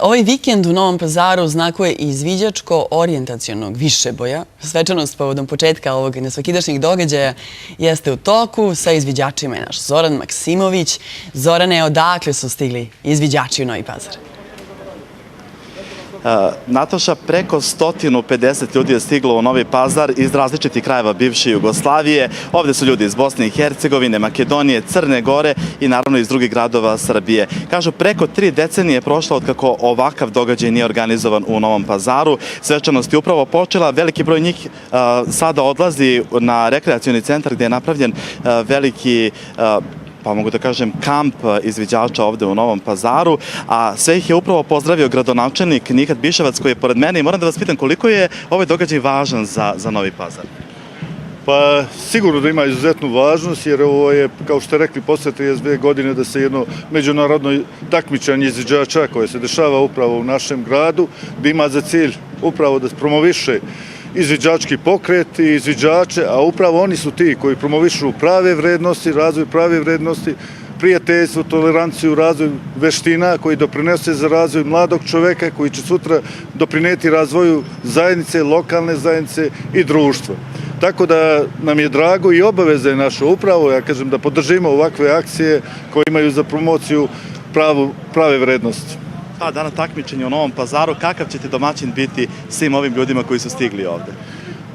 Ovaj vikend u Novom Pazaru znakuje izviđačko-orijentacionog višeboja. Svečanost povodom početka ovog nesvakidašnjeg događaja jeste u toku. Sa izviđačima je naš Zoran Maksimović. Zorane, odakle su stigli izviđači u Novi Pazar? Nataša, preko 150 ljudi je stiglo u Novi Pazar iz različitih krajeva bivše Jugoslavije. Ovde su ljudi iz Bosne i Hercegovine, Makedonije, Crne Gore i naravno iz drugih gradova Srbije. Kažu, preko 3 decenije je prošlo od kako ovakav događaj nije organizovan u Novom Pazaru. Svečanost je upravo počela, veliki broj njih sada odlazi na rekreacioni centar gde je napravljen veliki pa mogu da kažem, kamp izviđača ovde u Novom Pazaru, a sve ih je upravo pozdravio gradonačelnik Nihat Biševac koji je pored mene i moram da vas pitam koliko je ovaj događaj važan za Novi Pazar? Pa sigurno da ima izuzetnu važnost jer ovo je, kao što ste rekli, posle 32 godine da se jedno međunarodno takmičenje izviđača koje se dešava upravo u našem gradu, da ima za cilj upravo da promoviše izviđački pokret i izviđače, a upravo oni su ti koji promovišu prave vrednosti, razvoj prave vrednosti, prijateljstvo, toleranciju, razvoj veština koji doprinose za razvoj mladog čoveka koji će sutra doprineti razvoju zajednice, lokalne zajednice i društva. Tako da nam je drago i obaveza je naša upravo, ja kažem, da podržimo ovakve akcije koje imaju za promociju prave vrednosti. Dana takmičenja u Novom Pazaru, kakav ćete domaćin biti svim ovim ljudima koji su stigli ovde?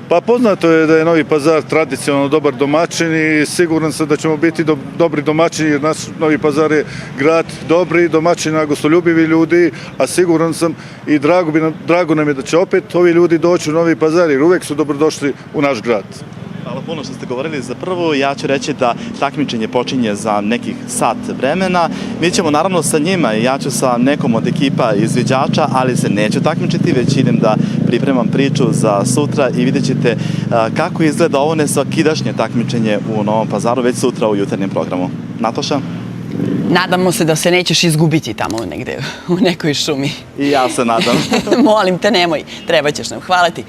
Pa poznato je da je Novi Pazar tradicionalno dobar domaćin i siguran sam da ćemo biti dobri domaćini jer naš Novi Pazar je grad dobri domaćina, gostoljubivi ljudi, a siguran sam i drago nam je da će opet ovi ljudi doći u Novi Pazar jer uvek su dobrodošli u naš grad. Hvala puno što ste govorili za prvu. Ja ću reći da takmičenje počinje za nekih sat vremena. Mi ćemo naravno sa njima i ja ću sa nekom od ekipa izviđača, ali se neću takmičiti, već idem da pripremam priču za sutra i vidjet ćete kako izgleda ovo nesvakidašnje takmičenje u Novom Pazaru već sutra u jutarnjem programu. Nataša? Nadamo se da se nećeš izgubiti tamo negde u nekoj šumi. I ja se nadam. Molim te, nemoj. Treba ćeš nam. Hvala ti.